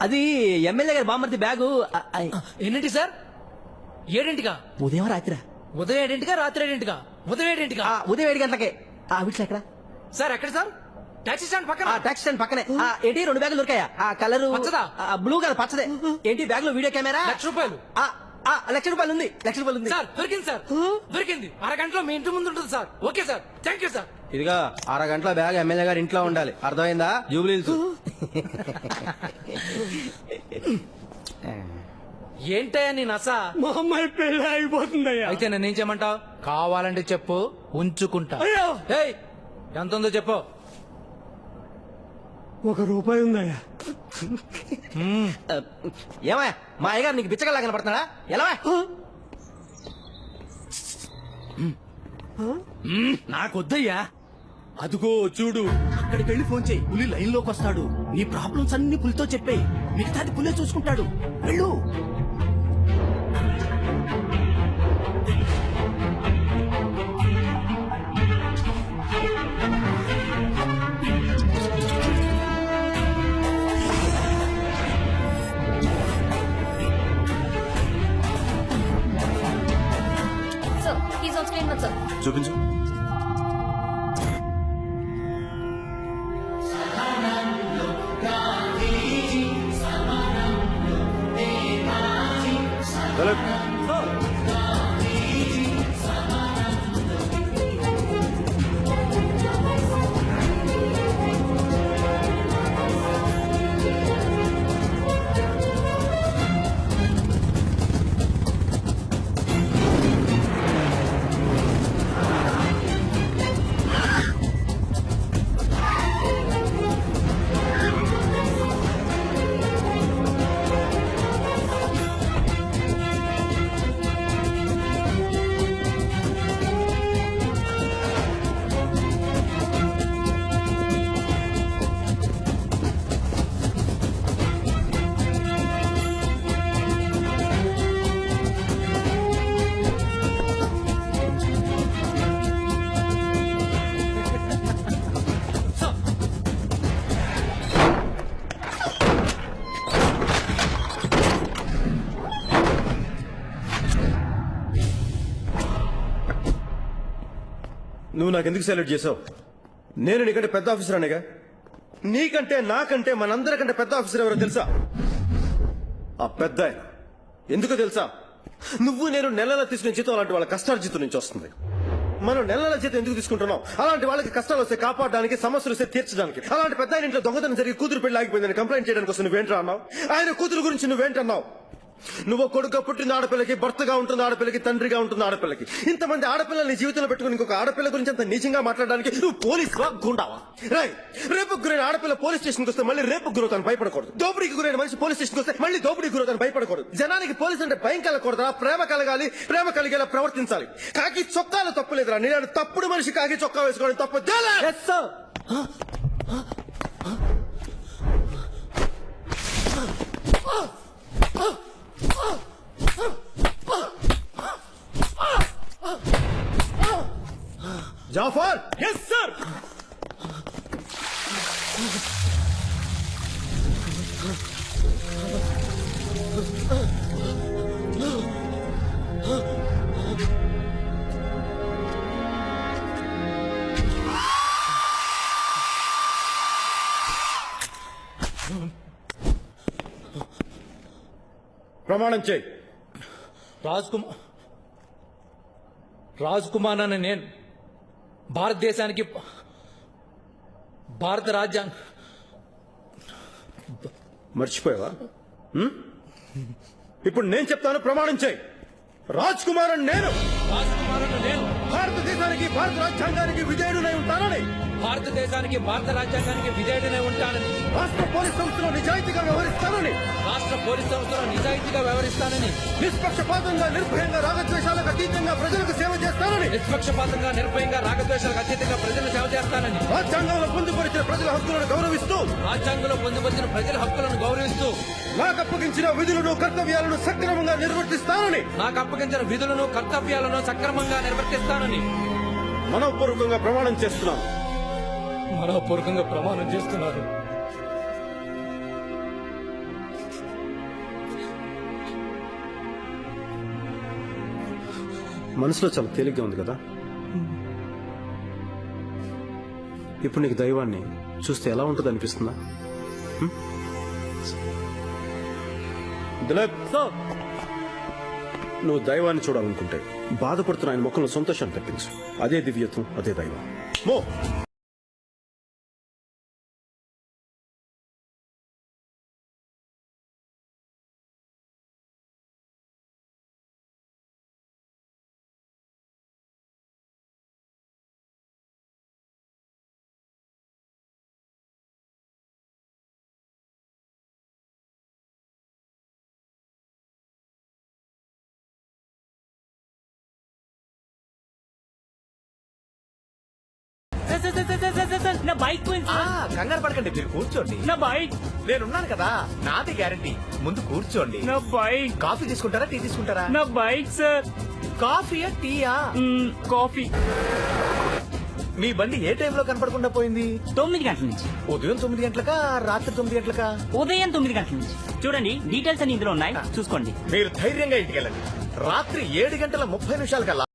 అది ఎమ్మెల్యే గారి బామ్మర్ది బ్యాగు. ఎన్నింటి సార్? 7ంటికా? ఉదయం రాత్రి. ఉదయం 7ంటికా రాత్రి 7ంటికా? ఉదయం 7ంటికా? ఉదయం 7 గంటలకే. వీటిలో ఎక్కడ సార్? ఎక్కడ సార్? టాక్సీ స్టాండ్ పక్కన. టాక్సీ స్టాండ్ పక్కనే. ఏంటి 2 బ్యాగులు దొరికాయా? కలరు పచ్చదా? బ్లూ కలర్ పచ్చదే. ఏంటి బ్యాగ్ లో వీడియో కెమెరా? ₹1,00,000. ₹1,00,000 ఉంది. ₹1,00,000 ఉంది సార్. దొరికింది సార్, దొరికింది. అరగంటలో మీ ఇంటి ముందు ఉంటుంది sir. Okay sir, thank you sir. ఇదిగా అరగంటల బ్యాగ్ ఎమ్మెల్యే గారు ఇంట్లో ఉండాలి, అర్థమైందా? జూబ్లీహిల్స్. ఏంటయ్యా నీ నస? మా అమ్మాయి పెళ్లి అయిపోతుందయ్యా. అయితే నేనేం చేయమంటావు? కావాలంటే చెప్పు, ఉంచుకుంటా. ఏయ్, ఎంత ఉందో చెప్పు. ₹1 ఉందయ్యా. ఏమయ్యా మా అయ్యగారు నీకు బిచ్చగల్లా కనపడుతున్నాడా? ఎలా? నాకొద్దయ్యా. అదుగో చూడు, అక్కడికి వెళ్ళి ఫోన్ చేయి. పులి లైన్ లోకి వస్తాడు. నీ ప్రాబ్లమ్స్ అన్ని పులితో చెప్పేయి, మిగతాది పులే చూసుకుంటాడు. వెళ్ళు. చూపించు. నువ్వు నాకెందుకు సెలెక్ట్ చేసావు? నేను నీకంటే పెద్ద ఆఫీసర్ అనేగా. నీకంటే నాకంటే మనందరికంటే పెద్ద ఆఫీసర్ ఎవరో తెలుసా? ఆ పెద్ద ఆయన. ఎందుకో తెలుసా? నువ్వు నేను నెలల తీసుకునే జీతం అలాంటి వాళ్ళ కష్టార్జితం నుంచి వస్తుంది. మనం నెలల జీతం ఎందుకు తీసుకుంటున్నాం? అలాంటి వాళ్ళకి కష్టాలు వస్తే కాపాడడానికి, సమస్యలు వస్తే తీర్చడానికి. అలాంటి పెద్ద ఆయన ఇంట్లో దొంగతనం జరిగి కూతురు పెళ్లి ఆగిపోయిందని కంప్లైంట్ చేయడానికి వస్తే నువ్వేంటా అన్నావు? ఆయన కూతురు గురించి నువ్వేంటన్నావు? నువ్వు కొడుకు పుట్టిన ఆడపిల్లకి భర్తగా ఉంటుంది, ఆడపిల్లకి తండ్రిగా ఉంటుంది, ఆడపిల్లకి. ఇంతమంది ఆడపిల్లల్ని జీవితంలో పెట్టుకుని ఇంకొక ఆడపిల్ల గురించి అంత నీచంగా మాట్లాడడానికి నువ్వు పోలీసువా, గుండావా? రేపు గురైన ఆడపిల్ల పోలీస్ స్టేషన్కి వస్తే మళ్ళీ రేపు గురవుతాను భయపడకూడదు. దోపిడీకి గురైన మనిషి పోలీస్ స్టేషన్కి వస్తే మళ్ళీ దోపిడీకి గురవుతాను భయపడకూడదు. జనానికి పోలీసు అంటే భయం కలగకూడదా? ప్రేమ కలగాలి, ప్రేమ కలిగేలా ప్రవర్తించాలి. కాకి చొక్కాలు తప్పులేదురా. నేను తప్పుడు మనిషి కాకి చొక్కా వేసుకోవడం తప్పు. జాఫర్. yes sir. ప్రమాణం చేయి. రాజ్ కుమార్ అనే నేను భారతదేశానికి, భారత రాజ్యాంగ. మర్చిపోయావా? ఇప్పుడు నేను చెప్తాను, ప్రమాణం చేయి. రాజ్ కుమార్ అని నేను భారతదేశానికి భారత రాజ్యాంగానికి విధేయుడునై ఉంటానని భారతదేశానికి భారత రాజ్యాంగానికి విధేయుడనే ఉంటానని రాష్ట్ర పోలీస్ సంస్థలో నిజాయితీగా వ్యవహరిస్తానని రాష్ట్ర పోలీస్ సంస్థలో నిజాయితీగా వ్యవహరిస్తానని నిష్పక్షపాతంగా నిర్భయంగా రాగద్వేషాలకు అతీతంగా ప్రజలకు సేవ చేస్తానని నిష్పక్షపాతంగా నిర్భయంగా రాగద్వేషాలకు అతీతంగా ప్రజలను సేవ చేస్తానని రాజ్యాంగంలో పొందుపరిచిన ప్రజల హక్కులను గౌరవిస్తూ రాజ్యాంగంలో పొందుపరిచిన ప్రజల హక్కులను గౌరవిస్తూ నాకు అప్పగించిన విధులను కర్తవ్యాలను సక్రమంగా నిర్వర్తిస్తానని నాకు అప్పగించిన విధులను కర్తవ్యాలను సక్రమంగా నిర్వర్తిస్తానని మనఃపూర్వకంగా ప్రమాణం చేస్తున్నాను. మనపూర్వకంగా ప్రమాణం చేస్తున్నారు. మనసులో చాలా తేలిగ్గా ఉంది కదా. ఇప్పుడు నీకు దైవాన్ని చూస్తే ఎలా ఉంటుంది అనిపిస్తుందా? దిలీప్, నువ్వు దైవాన్ని చూడాలనుకుంటే బాధపడుతున్న ఆయన ముఖంలో సంతోషాన్ని తెప్పించు. అదే దివ్యత్వం, అదే దైవం. మో నా బైక్ పోయింది సార్. కంగారు పడకండి, మీరు కూర్చోండి. నా బైక్ నేనున్నాను కదా, నాది గ్యారంటీ. ముందు కూర్చోండి. నా బైక్ కాఫీ తీసుకుంటారా, టీ తీసుకుంటారా? నా బైక్ సార్. కాఫీయా, టీయా? కాఫీ. మీ బండి ఏ టైంలో కనపడకుండా పోయింది? 9 గంటల నుంచి. ఉదయం 9 గంటలకా, రాత్రి 9 గంటలకా? ఉదయం 9 గంటల నుంచి. చూడండి, డీటెయిల్స్ అన్ని ఇందులో ఉన్నాయి, చూసుకోండి. మీరు ధైర్యంగా ఇంటికి వెళ్ళండి. రాత్రి 7:30 కల్లా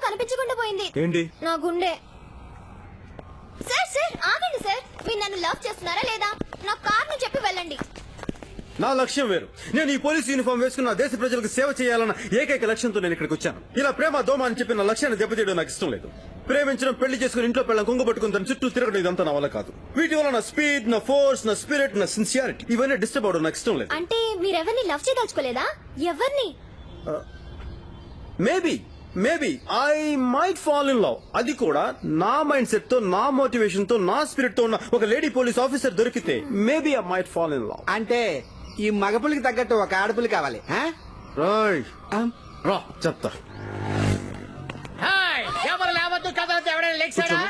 కనిపించకుండా పోయింది. ఏంటి? నా గుండె. సార్ సార్ ఆగండి సార్, మీరు నన్ను లవ్ చేస్తున్నారా లేదా? నా కార్ ను చెప్పి వెళ్ళండి. నా లక్ష్యం వేరు. నేను ఈ పోలీస్ యూనిఫామ్ వేసుకున్న నా దేశ ప్రజలకు సేవ చేయాలన్న ఏకైక లక్ష్యంతో నేను ఇక్కడికి వచ్చాను. ఇలా ప్రేమ దోమ అని చెప్పి నా లక్ష్యాన్ని దెబ్బతీయడం నాకు ఇష్టం లేదు. ప్రేమించడం, పెళ్లి చేసుకుని ఇంట్లో పెళ్ళం కుంగ పట్టుకుని దాని చుట్టూ తిరగడం ఇదంతా నా వల్ల కాదు. వీటి వల్ల నా స్పీడ్, నా ఫోర్స్, నా స్పిరిట్, నా సిన్సియారిటీ ఇవన్నీ డిస్టర్బ్ అవడం నాకు ఇష్టం లేదు. అంటే మీరెవరిని లవ్ చేయదలుచుకోలేదా? ఎవరిని? Maybe I might fall in love. అది కూడా నా మైండ్ సెట్ తో, నా మోటివేషన్ తో, నా స్పిరిట్ తో ఉన్న ఒక లేడీ పోలీస్ ఆఫీసర్ దొరికితే maybe I might fall in love. అంటే ఈ మగపులికి తగ్గట్టు ఒక ఆడపులి కావాలి. రా చెప్తా. ఎవరు లేవద్దు, కదలద్దు, ఎవరైనా లెక్చారా?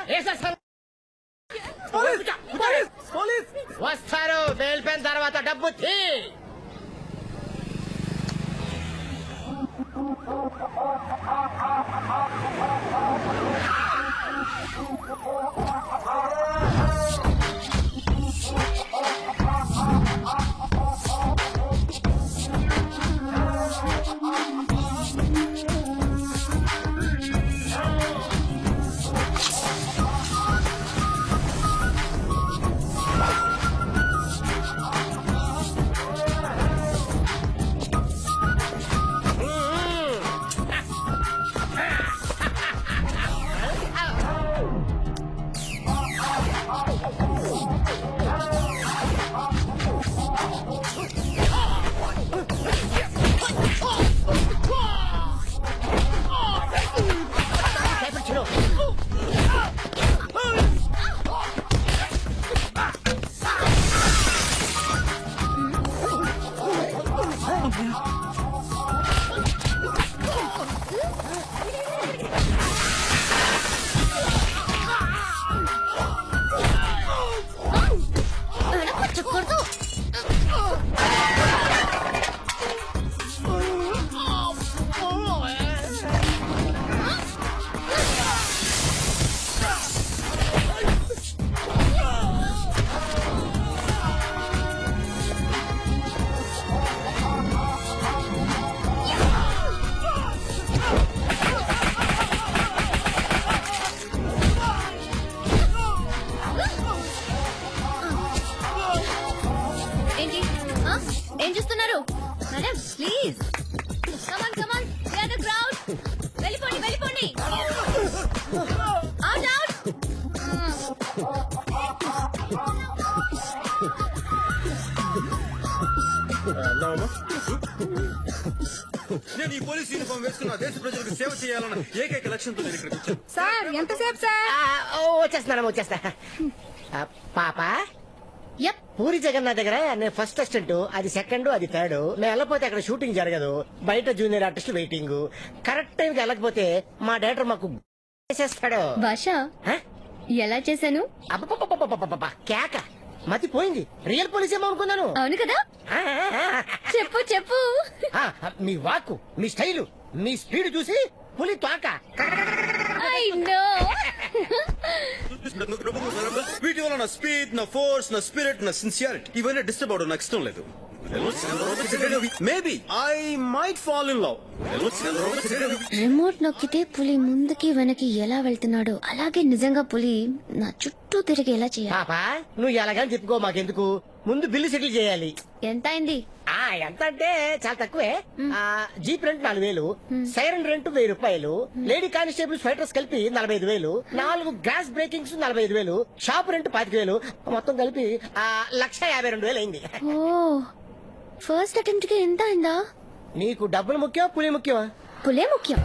వస్తారు, వెళ్ళిపోయిన తర్వాత డబ్బు తీ. మీ అవుట్ అవుట్ నేను ఈ పోలీస్ యూనిఫామ్ వేసుకున్న దేశ ప్రజలకు సేవ చేయాలన్న ఏకైక లక్ష్యంతో నేను ఇక్కడికి వచ్చాను. సార్ ఎంతసేపు సార్? వచ్చేస్తా పాప యప్ పూరి జగన్నాథ్ దగ్గర నేను ఫస్ట్ అసిస్టెంట్, అది సెకండ్, అది థర్డ్. మేము వెళ్ళకపోతే అక్కడ షూటింగ్ జరగదు, బయట junior artist waiting. Correct time కి వెళ్ళకపోతే మా డైరెక్టర్ మాకు చేసేస్తాడు. భాష హ? ఎలా చేశాను? అబ్బబ్బబ్బబ్బబ్బబ్బబ్బ, కేక మతి పోయింది. రియల్ పోలీస్ ఏమో అనుకున్నాను. అవును కదా, చెప్పు చెప్పు. ఆ, మీ వాక్కు, మీ స్టైలు, మీ స్పీడ్ చూసి పులి తోక. I know. వీటి వల్ల నా స్పీడ్, నా ఫోర్స్, నా స్పిరిట్, నా సిన్సియారిటీ ఇవన్నీ డిస్టర్బ్ అవడం నాకు ఇష్టం లేదు. Maybe I might fall in love. Remote నొక్కితే పులి ముందుకి వెనక్కి ఎలా వెళ్తున్నాడో అలాగే నిజంగా పులి నా చుట్టూ తిరిగేలా చేయాలి. పాప నువ్వు ఎలాగని చెప్పుకో, మాకెందుకు. ముందు బిల్లు సెటిల్ చేయాలి. ఎంత అయింది? ఎంత అంటే చాలా తక్కువే. జీప్ రెంట్ 4,000, సైరన్ రెంట్ 1,000 రూపాయలు, లేడీ కానిస్టేబుల్స్ ఫైటర్స్ కలిపి 45,000, 4 గ్రాస్ బ్రేకింగ్స్ 45,000, షాప్ రెంట్ 25,000, మొత్తం కలిపి 1,52,000 అయింది. ఓ, ఫస్ట్ అటెంప్ట్ కి ఎంత అయిందా? నీకు డబ్బులు ముఖ్యం, పులి ముఖ్యమా? పులే ముఖ్యం.